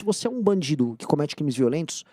Se você é um bandido que comete crimes violentos,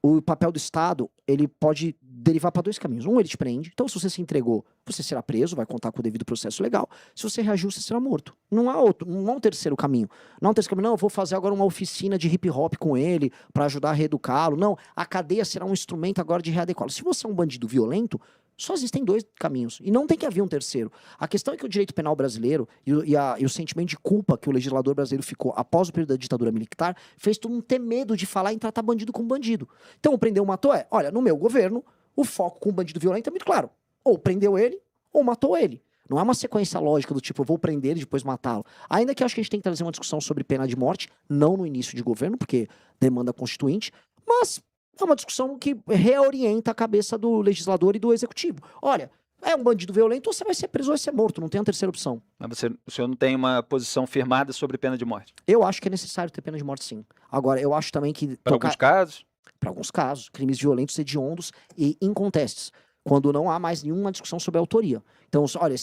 o papel do Estado, ele pode derivar para dois caminhos. Um, ele te prende. Então, se você se entregou, você será preso, vai contar com o devido processo legal. Se você reagiu, você será morto. Não há outro, não há um terceiro caminho. Não há um terceiro caminho, não, eu vou fazer agora uma oficina de hip hop com ele para ajudar a reeducá-lo. Não, a cadeia será um instrumento agora de readequá-lo. Se você é um bandido violento, só existem dois caminhos. E não tem que haver um terceiro. A questão é que o direito penal brasileiro e o sentimento de culpa que o legislador brasileiro ficou após o período da ditadura militar fez todo mundo ter medo de falar em tratar bandido como bandido. Então, o prendeu, matou olha, no meu governo, o foco com o bandido violento é muito claro. Ou prendeu ele, ou matou ele. Não é uma sequência lógica do tipo, eu vou prender e depois matá-lo. Ainda que eu acho que a gente tem que trazer uma discussão sobre pena de morte, não no início de governo, porque demanda constituinte, mas é uma discussão que reorienta a cabeça do legislador e do executivo. Olha, é um bandido violento, ou você vai ser preso ou vai ser morto, não tem uma terceira opção. Mas o senhor não tem uma posição firmada sobre pena de morte? Eu acho que é necessário ter pena de morte, sim. Agora, eu acho também que... Para alguns casos? Para alguns casos, crimes violentos, hediondos e incontestes, quando não há mais nenhuma discussão sobre a autoria. Então, olha,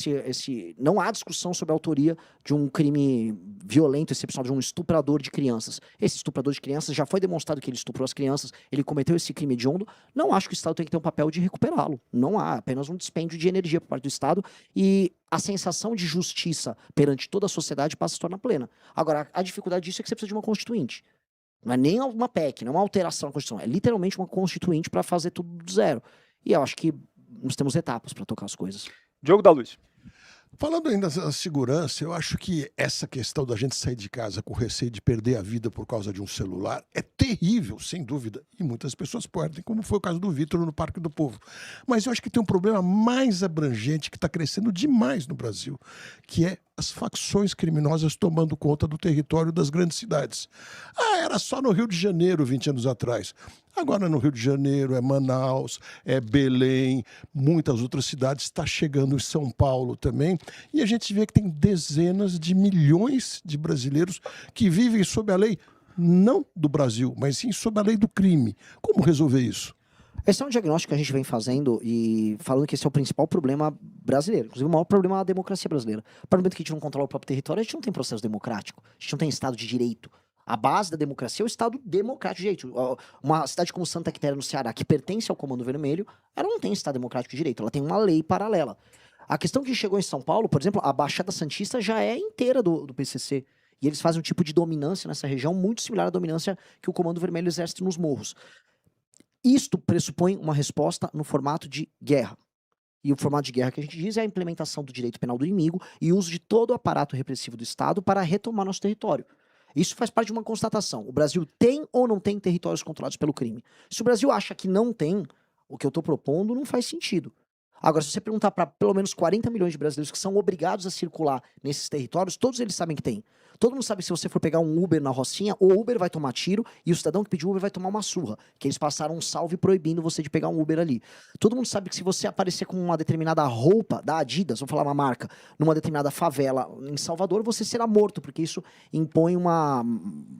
não há discussão sobre a autoria de um crime violento, excepcional, de um estuprador de crianças. Esse estuprador de crianças já foi demonstrado que ele estuprou as crianças, ele cometeu esse crime hediondo. Não acho que o Estado tem que ter um papel de recuperá-lo. Não há, apenas um dispêndio de energia por parte do Estado e a sensação de justiça perante toda a sociedade passa a se tornar plena. Agora, a dificuldade disso é que você precisa de uma constituinte. Não é nem uma PEC, não é uma alteração na Constituição. É literalmente uma constituinte para fazer tudo do zero. E eu acho que nós temos etapas para tocar as coisas. Diogo da Luz. Falando ainda da segurança, eu acho que essa questão da gente sair de casa com receio de perder a vida por causa de um celular é terrível, sem dúvida. E muitas pessoas perdem, como foi o caso do Vitor no Parque do Povo. Mas eu acho que tem um problema mais abrangente que está crescendo demais no Brasil, que é as facções criminosas tomando conta do território das grandes cidades. Ah, era só no Rio de Janeiro 20 anos atrás. Agora no Rio de Janeiro, é Manaus, é Belém, muitas outras cidades, está chegando em São Paulo também. E a gente vê que tem dezenas de milhões de brasileiros que vivem sob a lei, não do Brasil, mas sim sob a lei do crime. Como resolver isso? Esse é um diagnóstico que a gente vem fazendo e falando que esse é o principal problema brasileiro. Inclusive, o maior problema é a democracia brasileira. A partir do momento que a gente não controla o próprio território, a gente não tem processo democrático. A gente não tem Estado de Direito. A base da democracia é o Estado democrático de direito. Uma cidade como Santa Quitéria, no Ceará, que pertence ao Comando Vermelho, ela não tem Estado democrático de direito. Ela tem uma lei paralela. A questão que chegou em São Paulo, por exemplo, a Baixada Santista já é inteira do PCC. E eles fazem um tipo de dominância nessa região muito similar à dominância que o Comando Vermelho exerce nos morros. Isto pressupõe uma resposta no formato de guerra. E o formato de guerra que a gente diz é a implementação do direito penal do inimigo e o uso de todo o aparato repressivo do Estado para retomar nosso território. Isso faz parte de uma constatação. O Brasil tem ou não tem territórios controlados pelo crime? Se o Brasil acha que não tem, o que eu estou propondo não faz sentido. Agora, se você perguntar para pelo menos 40 milhões de brasileiros que são obrigados a circular nesses territórios, todos eles sabem que tem. Todo mundo sabe que se você for pegar um Uber na Rocinha, o Uber vai tomar tiro e o cidadão que pediu Uber vai tomar uma surra. Que eles passaram um salve proibindo você de pegar um Uber ali. Todo mundo sabe que se você aparecer com uma determinada roupa da Adidas, vou falar uma marca, numa determinada favela em Salvador, você será morto, porque isso impõe uma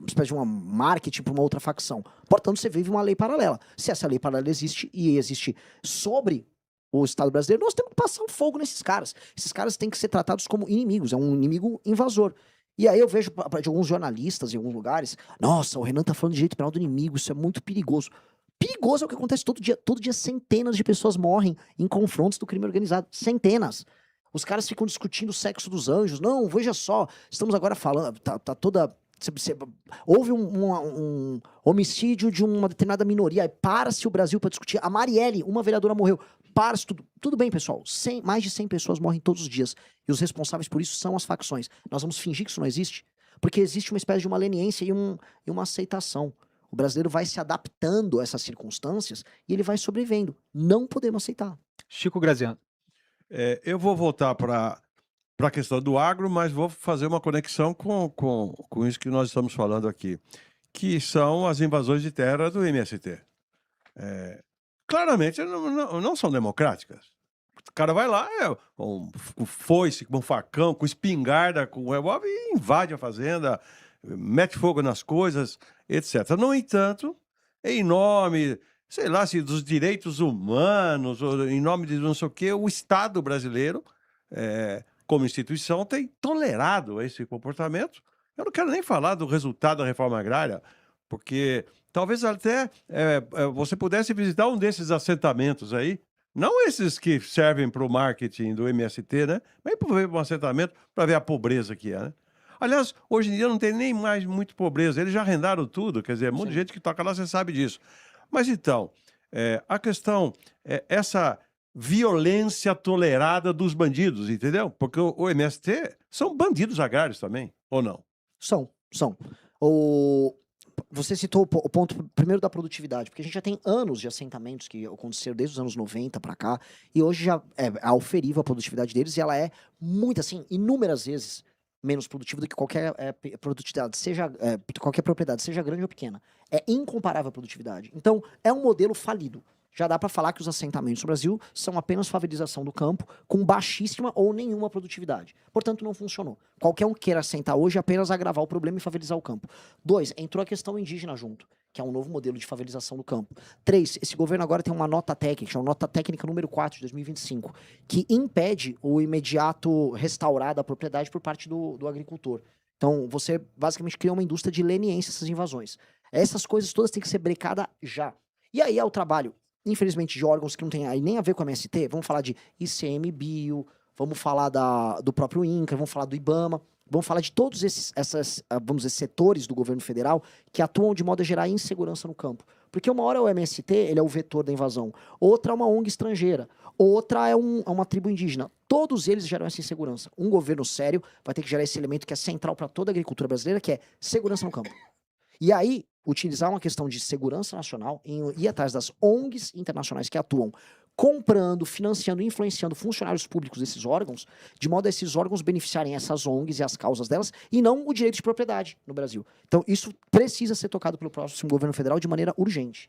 espécie de uma marketing para uma outra facção. Portanto, você vive uma lei paralela. Se essa lei paralela existe e existe sobre o Estado brasileiro, nós temos que passar um fogo nesses caras. Esses caras têm que ser tratados como inimigos, é um inimigo invasor. E aí eu vejo de alguns jornalistas em alguns lugares, nossa, o Renan tá falando de direito penal do inimigo, isso é muito perigoso. Perigoso é o que acontece todo dia centenas de pessoas morrem em confrontos do crime organizado, centenas. Os caras ficam discutindo o sexo dos anjos, não, veja só, estamos agora falando, tá toda... Houve um homicídio de uma determinada minoria, aí para-se o Brasil para discutir, a Marielle, uma vereadora morreu, para-se tudo bem, pessoal, mais de 100 pessoas morrem todos os dias, e os responsáveis por isso são as facções. Nós vamos fingir que isso não existe? Porque existe uma espécie de uma leniência e uma aceitação. O brasileiro vai se adaptando a essas circunstâncias e ele vai sobrevivendo. Não podemos aceitar. Chico Graziano. Eu vou voltar para a questão do agro, mas vou fazer uma conexão com isso que nós estamos falando aqui, que são as invasões de terra do MST. Claramente não são democráticas. O cara vai lá, com foice, com facão, com espingarda, com revólver e invade a fazenda, mete fogo nas coisas, etc. No entanto, em nome, sei lá, se dos direitos humanos, ou em nome de não sei o quê, o Estado brasileiro, como instituição, tem tolerado esse comportamento. Eu não quero nem falar do resultado da reforma agrária. Porque talvez até você pudesse visitar um desses assentamentos aí, não esses que servem para o marketing do MST, né? Mas para um assentamento para ver a pobreza que é, né? Aliás, hoje em dia não tem nem mais muito pobreza, eles já arrendaram tudo, quer dizer, um monte de gente que toca lá, você sabe disso. Mas então, a questão é essa violência tolerada dos bandidos, entendeu? Porque o MST são bandidos agrários também, ou não? São. Você citou o ponto primeiro da produtividade, porque a gente já tem anos de assentamentos que aconteceram desde os anos 90 para cá, e hoje já é auferível a produtividade deles, e ela é muito, assim, inúmeras vezes menos produtiva do que qualquer produtividade, qualquer propriedade, seja grande ou pequena. É incomparável a produtividade. Então, é um modelo falido. Já dá para falar que os assentamentos no Brasil são apenas favelização do campo com baixíssima ou nenhuma produtividade. Portanto, não funcionou. Qualquer um que queira assentar hoje é apenas agravar o problema e favelizar o campo. 2, entrou a questão indígena junto, que é um novo modelo de favelização do campo. 3, esse governo agora tem uma nota técnica, chama nota técnica número 4 de 2025, que impede o imediato restaurar da propriedade por parte do agricultor. Então, você basicamente cria uma indústria de leniência a essas invasões. Essas coisas todas têm que ser brecadas já. E aí é o trabalho, infelizmente, de órgãos que não tem aí nem a ver com a MST. Vamos falar de ICMBio, vamos falar do próprio INCRA, vamos falar do IBAMA, vamos falar de todos esses setores do governo federal que atuam de modo a gerar insegurança no campo. Porque uma hora o MST, ele é o vetor da invasão, outra é uma ONG estrangeira, outra é uma tribo indígena. Todos eles geram essa insegurança. Um governo sério vai ter que gerar esse elemento que é central para toda a agricultura brasileira, que é segurança no campo. E aí, utilizar uma questão de segurança nacional e ir atrás das ONGs internacionais que atuam comprando, financiando, influenciando funcionários públicos desses órgãos, de modo a esses órgãos beneficiarem essas ONGs e as causas delas, e não o direito de propriedade no Brasil. Então, isso precisa ser tocado pelo próximo governo federal de maneira urgente.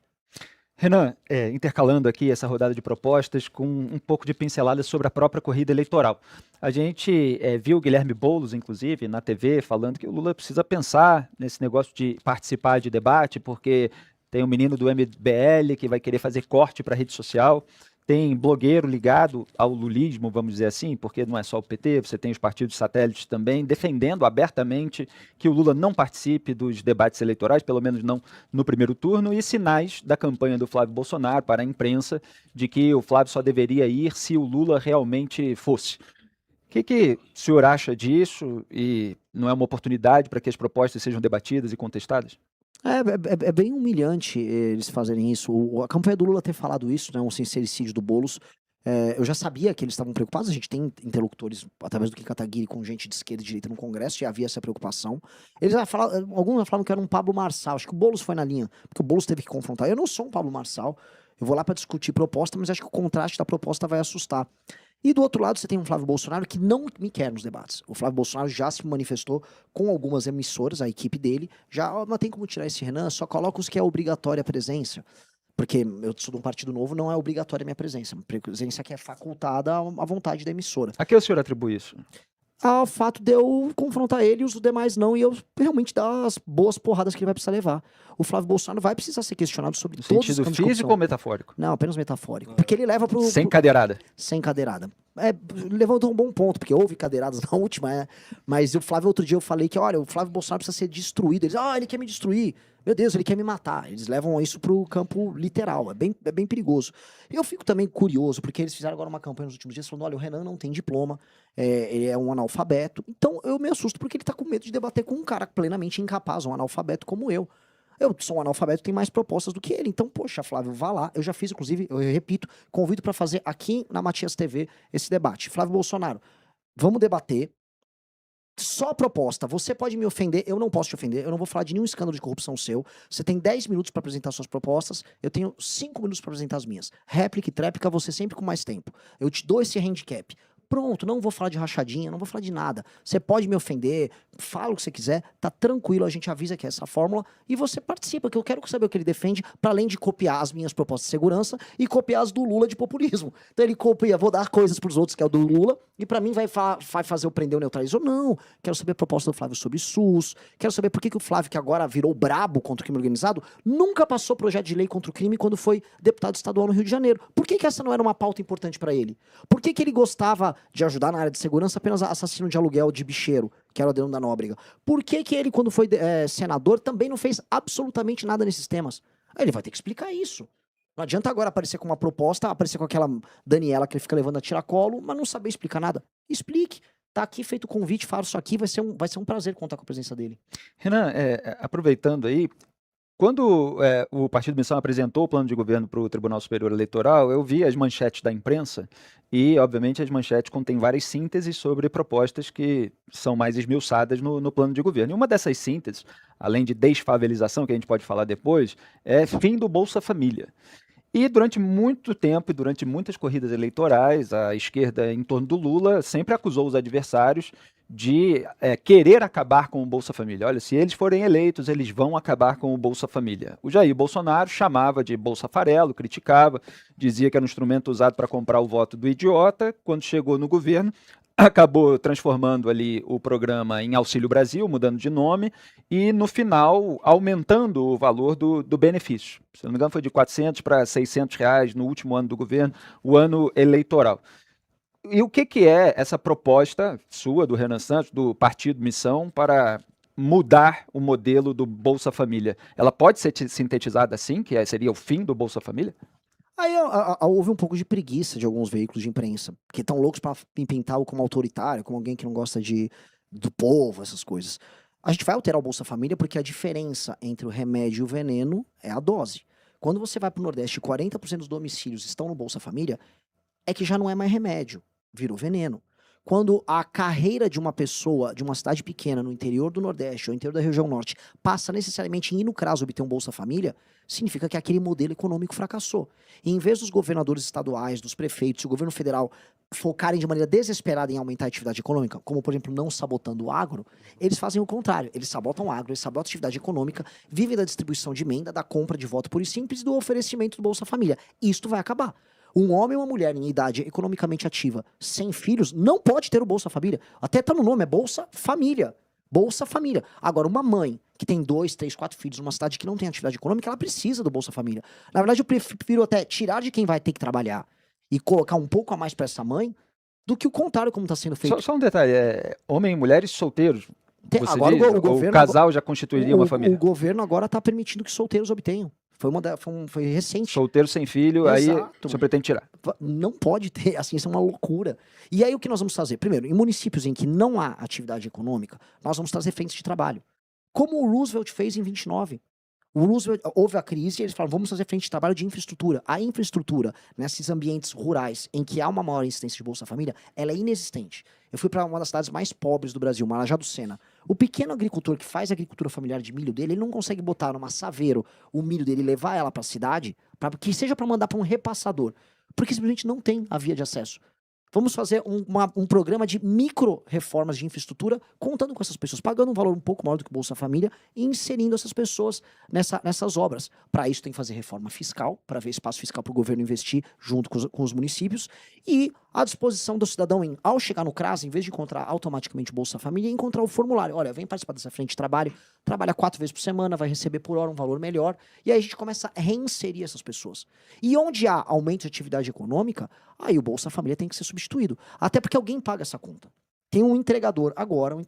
Renan, intercalando aqui essa rodada de propostas com um pouco de pincelada sobre a própria corrida eleitoral. A gente viu o Guilherme Boulos, inclusive, na TV, falando que o Lula precisa pensar nesse negócio de participar de debate, porque tem um menino do MBL que vai querer fazer corte para a rede social, tem blogueiro ligado ao lulismo, vamos dizer assim, porque não é só o PT, você tem os partidos satélites também, defendendo abertamente que o Lula não participe dos debates eleitorais, pelo menos não no primeiro turno, e sinais da campanha do Flávio Bolsonaro para a imprensa de que o Flávio só deveria ir se o Lula realmente fosse. O que o senhor acha disso? E não é uma oportunidade para que as propostas sejam debatidas e contestadas? É bem humilhante eles fazerem isso. A campanha do Lula ter falado isso, né, um sincericídio do Boulos, eu já sabia que eles estavam preocupados. A gente tem interlocutores, através do Kim Kataguiri, com gente de esquerda e direita no Congresso, já havia essa preocupação. Alguns falavam que era um Pablo Marçal. Acho que o Boulos foi na linha, porque o Boulos teve que confrontar. Eu não sou um Pablo Marçal, eu vou lá para discutir proposta, mas acho que o contraste da proposta vai assustar. E do outro lado você tem um Flávio Bolsonaro que não me quer nos debates. O Flávio Bolsonaro já se manifestou com algumas emissoras, a equipe dele, não tem como tirar esse Renan, só coloca os que é obrigatória a presença. Porque eu sou de um partido novo, não é obrigatória a minha presença. Minha presença que é facultada à vontade da emissora. A que o senhor atribui isso? Ao fato de eu confrontar ele e os demais não, e eu realmente dar as boas porradas que ele vai precisar levar. O Flávio Bolsonaro vai precisar ser questionado sobre todos os sentido campos de físico corrupção. ou metafórico? Não, apenas metafórico. Porque ele leva pro... Sem cadeirada. Sem cadeirada. Levantou um bom ponto, porque houve cadeiradas na última, mas o Flávio, outro dia eu falei que, olha, o Flávio Bolsonaro precisa ser destruído. Eles, ele quer me destruir. Meu Deus, ele quer me matar. Eles levam isso pro campo literal. É bem perigoso. Eu fico também curioso, porque eles fizeram agora uma campanha nos últimos dias falando, olha, o Renan não tem diploma, ele é um analfabeto. Então eu me assusto porque ele tá com medo de debater com um cara plenamente incapaz, um analfabeto como eu. Eu sou um analfabeto, tenho mais propostas do que ele. Então, poxa, Flávio, vá lá. Eu já fiz, inclusive, eu repito, convido para fazer aqui na Matias TV esse debate. Flávio Bolsonaro, vamos debater. Só proposta. Você pode me ofender, eu não posso te ofender. Eu não vou falar de nenhum escândalo de corrupção seu. Você tem 10 minutos para apresentar suas propostas. Eu tenho 5 minutos para apresentar as minhas. Réplica e tréplica, você sempre com mais tempo. Eu te dou esse handicap. Pronto, não vou falar de rachadinha, não vou falar de nada. Você pode me ofender, fala o que você quiser, tá tranquilo, a gente avisa que é essa fórmula e você participa, que eu quero saber o que ele defende, para além de copiar as minhas propostas de segurança e copiar as do Lula de populismo. Então ele copia, vou dar coisas pros outros, que é o do Lula, e para mim vai fazer eu prender o neutralizador. Não, quero saber a proposta do Flávio sobre SUS, quero saber por que o Flávio, que agora virou brabo contra o crime organizado, nunca passou projeto de lei contra o crime quando foi deputado estadual no Rio de Janeiro. Por que essa não era uma pauta importante para ele? Por que ele gostava de ajudar na área de segurança apenas assassino de aluguel de bicheiro, que era o Adriano da Nóbrega? Por que que ele, quando foi senador, também não fez absolutamente nada nesses temas? Aí ele vai ter que explicar isso. Não adianta agora aparecer com uma proposta, aparecer com aquela Daniela que ele fica levando a tiracolo, mas não saber explicar nada. Explique. Tá aqui feito o convite, faço aqui, vai ser um prazer contar com a presença dele. Renan, aproveitando aí, quando o Partido Missão apresentou o plano de governo para o Tribunal Superior Eleitoral, eu vi as manchetes da imprensa e, obviamente, as manchetes contêm várias sínteses sobre propostas que são mais esmiuçadas no plano de governo. E uma dessas sínteses, além de desfavelização, que a gente pode falar depois, é fim do Bolsa Família. E durante muito tempo e durante muitas corridas eleitorais, a esquerda em torno do Lula sempre acusou os adversários de querer acabar com o Bolsa Família. Olha, se eles forem eleitos, eles vão acabar com o Bolsa Família. O Jair Bolsonaro chamava de Bolsa Farelo, criticava, dizia que era um instrumento usado para comprar o voto do idiota. Quando chegou no governo, acabou transformando ali o programa em Auxílio Brasil, mudando de nome, e no final aumentando o valor do benefício. Se não me engano, foi de R$400 para R$600 no último ano do governo, o ano eleitoral. E o que é essa proposta sua, do Renan Santos, do Partido Missão, para mudar o modelo do Bolsa Família? Ela pode ser sintetizada assim, que seria o fim do Bolsa Família? Aí houve um pouco de preguiça de alguns veículos de imprensa, que estão loucos para me pintar como autoritário, como alguém que não gosta do povo, essas coisas. A gente vai alterar o Bolsa Família porque a diferença entre o remédio e o veneno é a dose. Quando você vai para o Nordeste e 40% dos domicílios estão no Bolsa Família, é que já não é mais remédio, virou veneno. Quando a carreira de uma pessoa de uma cidade pequena no interior do Nordeste ou interior da região Norte passa necessariamente em ir no CRAS obter um Bolsa Família, significa que aquele modelo econômico fracassou. E em vez dos governadores estaduais, dos prefeitos e o governo federal focarem de maneira desesperada em aumentar a atividade econômica, como, por exemplo, não sabotando o agro, eles fazem o contrário. Eles sabotam o agro, eles sabotam a atividade econômica, vivem da distribuição de emenda, da compra de voto puro e simples e do oferecimento do Bolsa Família. Isto vai acabar. Um homem ou uma mulher em idade economicamente ativa, sem filhos, não pode ter o Bolsa Família. Até tá no nome, é Bolsa Família. Bolsa Família. Agora, uma mãe que tem 2, 3, 4 filhos numa cidade que não tem atividade econômica, ela precisa do Bolsa Família. Na verdade, eu prefiro até tirar de quem vai ter que trabalhar e colocar um pouco a mais para essa mãe do que o contrário, como está sendo feito. Só um detalhe, homem e mulheres solteiros. Você agora diz, o governo, o casal já constituiria uma família. O governo agora está permitindo que solteiros obtenham. Foi recente. Solteiro sem filho, Exato. Aí você pretende tirar. Não pode ter, assim, isso é uma loucura. E aí o que nós vamos fazer? Primeiro, em municípios em que não há atividade econômica, nós vamos trazer frentes de trabalho. Como o Roosevelt fez em 29. O Roosevelt, houve a crise e eles falaram, vamos fazer frente de trabalho de infraestrutura. A infraestrutura, nesses ambientes rurais em que há uma maior incidência de Bolsa Família, ela é inexistente. Eu fui para uma das cidades mais pobres do Brasil, Marajá do Sena. O pequeno agricultor que faz a agricultura familiar de milho dele, ele não consegue botar numa saveiro o milho dele e levar ela para a cidade, que seja para mandar para um repassador, porque simplesmente não tem a via de acesso. Vamos fazer um programa de micro-reformas de infraestrutura, contando com essas pessoas, pagando um valor um pouco maior do que o Bolsa Família e inserindo essas pessoas nessas obras. Para isso tem que fazer reforma fiscal, para ver espaço fiscal para o governo investir junto com os municípios, e à disposição do cidadão ao chegar no CRAS, em vez de encontrar automaticamente o Bolsa Família, encontrar o formulário. Olha, vem participar dessa frente de trabalho, trabalha 4 vezes por semana, vai receber por hora um valor melhor, e aí a gente começa a reinserir essas pessoas. E onde há aumento de atividade econômica, aí o Bolsa Família tem que ser substituído. Até porque alguém paga essa conta. Tem um entregador agora, um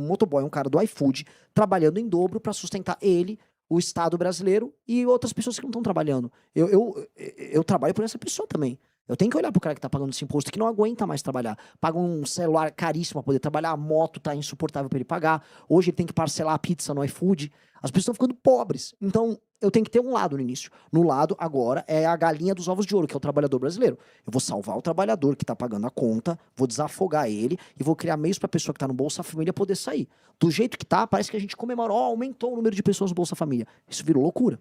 motoboy, um cara do iFood, trabalhando em dobro para sustentar ele, o Estado brasileiro e outras pessoas que não estão trabalhando. Eu trabalho por essa pessoa também. Eu tenho que olhar pro cara que tá pagando esse imposto que não aguenta mais trabalhar. Paga um celular caríssimo pra poder trabalhar, a moto tá insuportável pra ele pagar. Hoje ele tem que parcelar a pizza no iFood. As pessoas estão ficando pobres. Então, eu tenho que ter um lado no início. No lado, agora, é a galinha dos ovos de ouro, que é o trabalhador brasileiro. Eu vou salvar o trabalhador que tá pagando a conta, vou desafogar ele e vou criar meios pra pessoa que tá no Bolsa Família poder sair. Do jeito que tá, parece que a gente comemora, aumentou o número de pessoas no Bolsa Família. Isso virou loucura.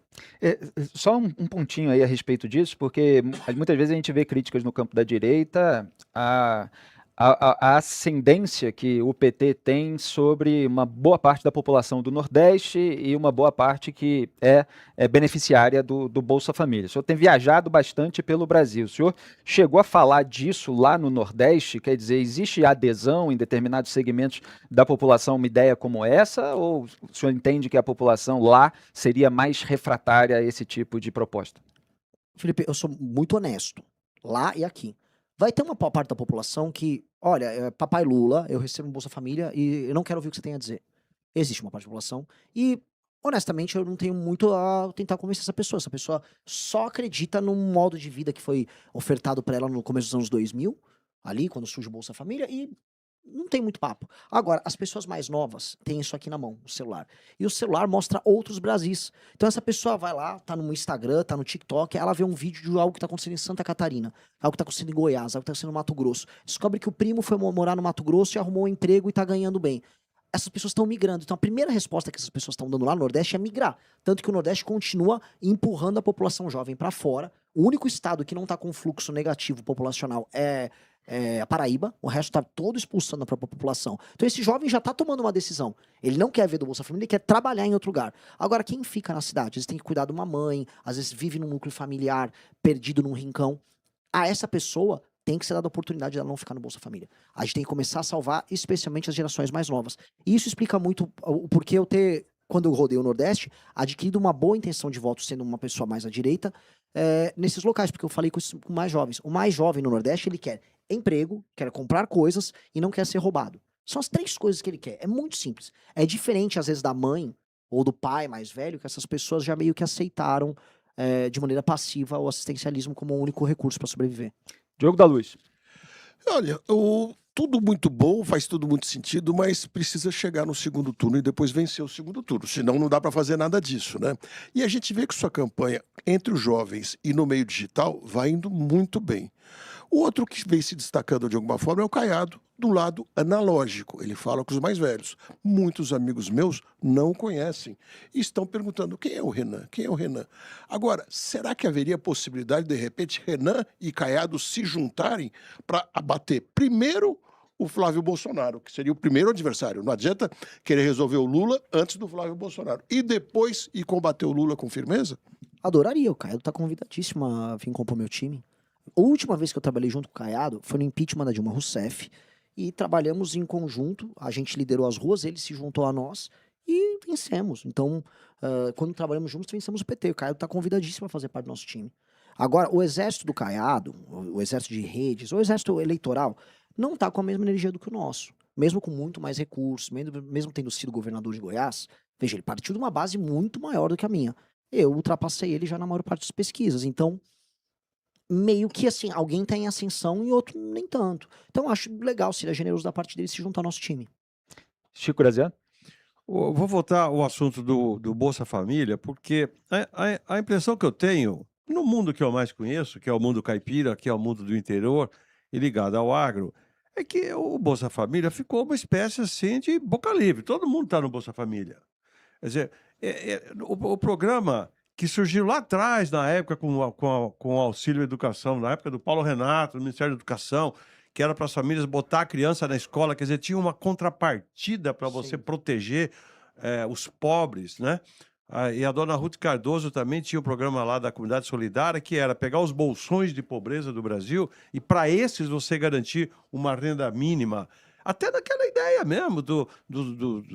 Só um pontinho aí a respeito disso, porque muitas vezes a gente vê críticas no campo da direita a ascendência que o PT tem sobre uma boa parte da população do Nordeste e uma boa parte que é beneficiária do Bolsa Família. O senhor tem viajado bastante pelo Brasil. O senhor chegou a falar disso lá no Nordeste? Quer dizer, existe adesão em determinados segmentos da população a uma ideia como essa? Ou o senhor entende que a população lá seria mais refratária a esse tipo de proposta? Felipe, eu sou muito honesto. Lá e aqui. Vai ter uma parte da população que, olha, papai Lula, eu recebo um Bolsa Família e eu não quero ouvir o que você tem a dizer. Existe uma parte da população e, honestamente, eu não tenho muito a tentar convencer essa pessoa. Essa pessoa só acredita num modo de vida que foi ofertado para ela no começo dos anos 2000, ali, quando surge o Bolsa Família, e não tem muito papo. Agora, as pessoas mais novas têm isso aqui na mão, o celular. E o celular mostra outros Brasis. Então essa pessoa vai lá, tá no Instagram, tá no TikTok, ela vê um vídeo de algo que tá acontecendo em Santa Catarina, algo que tá acontecendo em Goiás, algo que tá acontecendo no Mato Grosso. Descobre que o primo foi morar no Mato Grosso e arrumou um emprego e tá ganhando bem. Essas pessoas estão migrando. Então a primeira resposta que essas pessoas estão dando lá no Nordeste é migrar. Tanto que o Nordeste continua empurrando a população jovem para fora. O único estado que não tá com fluxo negativo populacional é a Paraíba, o resto tá todo expulsando a própria população. Então esse jovem já tá tomando uma decisão. Ele não quer ver do Bolsa Família, ele quer trabalhar em outro lugar. Agora, quem fica na cidade? Às vezes tem que cuidar de uma mãe, às vezes vive num núcleo familiar, perdido num rincão. A essa pessoa tem que ser dada a oportunidade de ela não ficar no Bolsa Família. A gente tem que começar a salvar, especialmente as gerações mais novas. E isso explica muito o porquê eu ter, quando eu rodei o Nordeste, adquirido uma boa intenção de voto sendo uma pessoa mais à direita, nesses locais, porque eu falei com mais jovens. O mais jovem no Nordeste, ele quer emprego, quer comprar coisas e não quer ser roubado. São as 3 coisas que ele quer. É muito simples. É diferente, às vezes, da mãe ou do pai mais velho, que essas pessoas já meio que aceitaram de maneira passiva o assistencialismo como o único recurso para sobreviver. Diogo da Luz. Olha, tudo muito bom, faz tudo muito sentido, mas precisa chegar no segundo turno e depois vencer o segundo turno, senão não dá para fazer nada disso, né? E a gente vê que sua campanha entre os jovens e no meio digital vai indo muito bem. O outro que vem se destacando de alguma forma é o Caiado, do lado analógico. Ele fala com os mais velhos. Muitos amigos meus não conhecem e estão perguntando quem é o Renan? Quem é o Renan? Agora, será que haveria possibilidade, de repente, Renan e Caiado se juntarem para abater primeiro o Flávio Bolsonaro, que seria o primeiro adversário? Não adianta querer resolver o Lula antes do Flávio Bolsonaro e depois ir combater o Lula com firmeza? Adoraria, o Caiado tá convidadíssimo a vir compor meu time. A última vez que eu trabalhei junto com o Caiado foi no impeachment da Dilma Rousseff e trabalhamos em conjunto, a gente liderou as ruas, ele se juntou a nós e vencemos. Então, quando trabalhamos juntos, vencemos o PT. O Caiado está convidadíssimo a fazer parte do nosso time. Agora, o exército do Caiado, o exército de redes, o exército eleitoral, não está com a mesma energia do que o nosso. Mesmo com muito mais recursos, mesmo tendo sido governador de Goiás, veja, ele partiu de uma base muito maior do que a minha. Eu ultrapassei ele já na maior parte das pesquisas. Então, meio que assim, alguém tá em ascensão e outro nem tanto. Então acho legal, seria generoso da parte dele se juntar ao nosso time. Chico Graziano. Vou voltar ao assunto do Bolsa Família, porque a impressão que eu tenho, no mundo que eu mais conheço, que é o mundo caipira, que é o mundo do interior e ligado ao agro, é que o Bolsa Família ficou uma espécie assim de boca livre. Todo mundo está no Bolsa Família. Quer dizer, o programa que surgiu lá atrás, na época, com o auxílio educação, na época do Paulo Renato, no Ministério da Educação, que era para as famílias botar a criança na escola, quer dizer, tinha uma contrapartida para você Sim. proteger os pobres, né? E a dona Ruth Cardoso também tinha um programa lá da Comunidade Solidária, que era pegar os bolsões de pobreza do Brasil e para esses você garantir uma renda mínima. Até naquela ideia mesmo do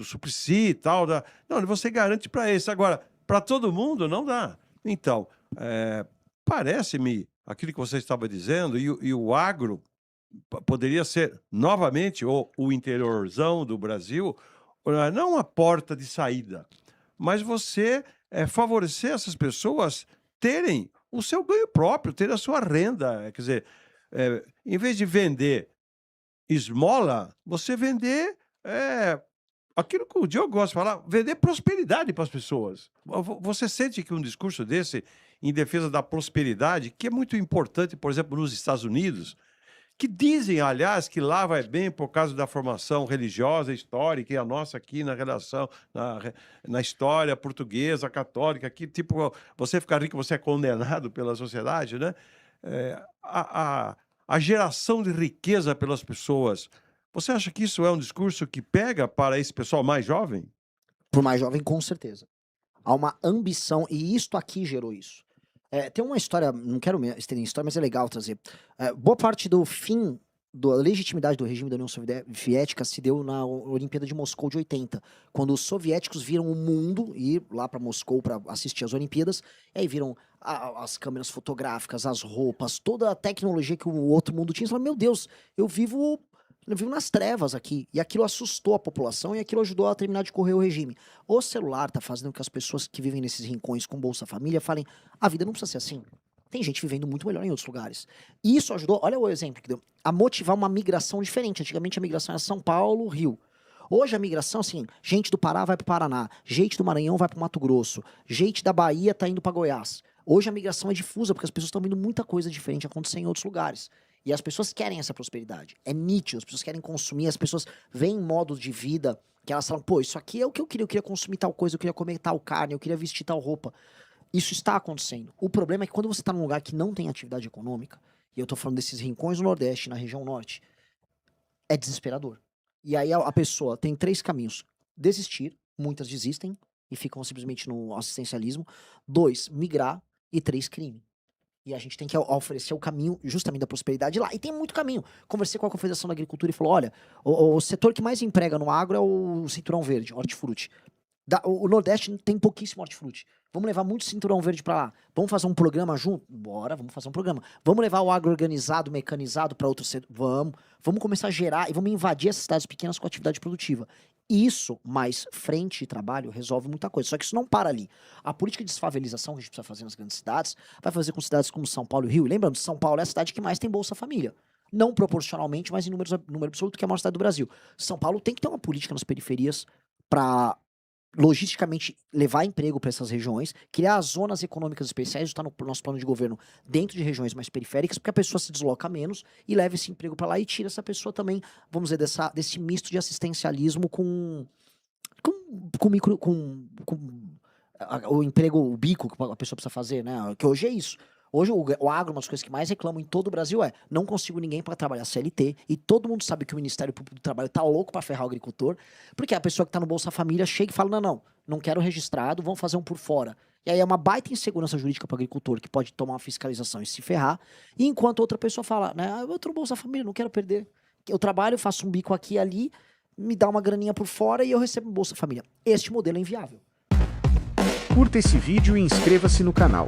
Suplicy e tal. Não, você garante para esses. Agora, para todo mundo não dá. Então, parece-me aquilo que você estava dizendo, e o agro poderia ser novamente o interiorzão do Brasil, não uma porta de saída, mas você favorecer essas pessoas terem o seu ganho próprio, ter a sua renda. Quer dizer, em vez de vender esmola, você vender aquilo que o Diogo gosta de falar, vender prosperidade para as pessoas. Você sente que um discurso desse, em defesa da prosperidade, que é muito importante, por exemplo, nos Estados Unidos, que dizem, aliás, que lá vai bem por causa da formação religiosa, histórica, e a nossa aqui na relação, na história portuguesa, católica, que tipo, você fica rico, você é condenado pela sociedade, né? A geração de riqueza pelas pessoas. Você acha que isso é um discurso que pega para esse pessoal mais jovem? Pro mais jovem, com certeza. Há uma ambição, e isto aqui gerou isso. Tem uma história, não quero me estender em história, mas é legal trazer. Boa parte do fim da legitimidade do regime da União Soviética se deu na Olimpíada de Moscou de 80, quando os soviéticos viram o mundo ir lá para Moscou para assistir às Olimpíadas, e aí viram as câmeras fotográficas, as roupas, toda a tecnologia que o outro mundo tinha, e falaram, meu Deus, eu vivo nas trevas aqui. E aquilo assustou a população e aquilo ajudou a terminar de correr o regime. O celular tá fazendo com que as pessoas que vivem nesses rincões com Bolsa Família falem, a vida não precisa ser assim. Tem gente vivendo muito melhor em outros lugares. E isso ajudou, olha o exemplo que deu, a motivar uma migração diferente. Antigamente a migração era São Paulo, Rio. Hoje a migração, assim, gente do Pará vai pro Paraná, gente do Maranhão vai pro Mato Grosso, gente da Bahia tá indo pra Goiás. Hoje a migração é difusa, porque as pessoas estão vendo muita coisa diferente acontecer em outros lugares. E as pessoas querem essa prosperidade. É nítido, as pessoas querem consumir, as pessoas veem modos de vida que elas falam, pô, isso aqui é o que eu queria consumir tal coisa, eu queria comer tal carne, eu queria vestir tal roupa. Isso está acontecendo. O problema é que quando você está num lugar que não tem atividade econômica, e eu tô falando desses rincões do Nordeste, na região Norte, é desesperador. E aí a pessoa tem 3 caminhos. Desistir, muitas desistem e ficam simplesmente no assistencialismo. 2, migrar. E 3, crime. E a gente tem que oferecer o caminho justamente da prosperidade lá. E tem muito caminho. Conversei com a Confederação da Agricultura e falou, olha, o setor que mais emprega no agro é o cinturão verde, hortifruti. O Nordeste tem pouquíssimo hortifruti. Vamos levar muito cinturão verde para lá. Vamos fazer um programa junto? Bora, vamos fazer um programa. Vamos levar o agro organizado, mecanizado para outro setor? Vamos. Vamos começar a gerar e vamos invadir essas cidades pequenas com atividade produtiva. Isso, mais frente de trabalho, resolve muita coisa. Só que isso não para ali. A política de desfavelização que a gente precisa fazer nas grandes cidades, vai fazer com cidades como São Paulo e Rio. E lembrando, São Paulo é a cidade que mais tem Bolsa Família. Não proporcionalmente, mas em número absoluto, que é a maior cidade do Brasil. São Paulo tem que ter uma política nas periferias para logisticamente levar emprego para essas regiões, criar zonas econômicas especiais, está no nosso plano de governo, dentro de regiões mais periféricas, porque a pessoa se desloca menos e leva esse emprego para lá e tira essa pessoa também, vamos dizer, desse misto de assistencialismo com o emprego, o bico que a pessoa precisa fazer, né? Que hoje é isso. Hoje o agro, uma das coisas que mais reclamam em todo o Brasil é não consigo ninguém para trabalhar CLT, e todo mundo sabe que o Ministério Público do Trabalho tá louco para ferrar o agricultor, porque a pessoa que tá no Bolsa Família chega e fala, não quero registrado, vamos fazer um por fora. E aí é uma baita insegurança jurídica para o agricultor, que pode tomar uma fiscalização e se ferrar, e enquanto outra pessoa fala, né, eu tô no Bolsa Família, não quero perder. Eu trabalho, faço um bico aqui e ali, me dá uma graninha por fora e eu recebo um Bolsa Família. Este modelo é inviável. Curta esse vídeo e inscreva-se no canal.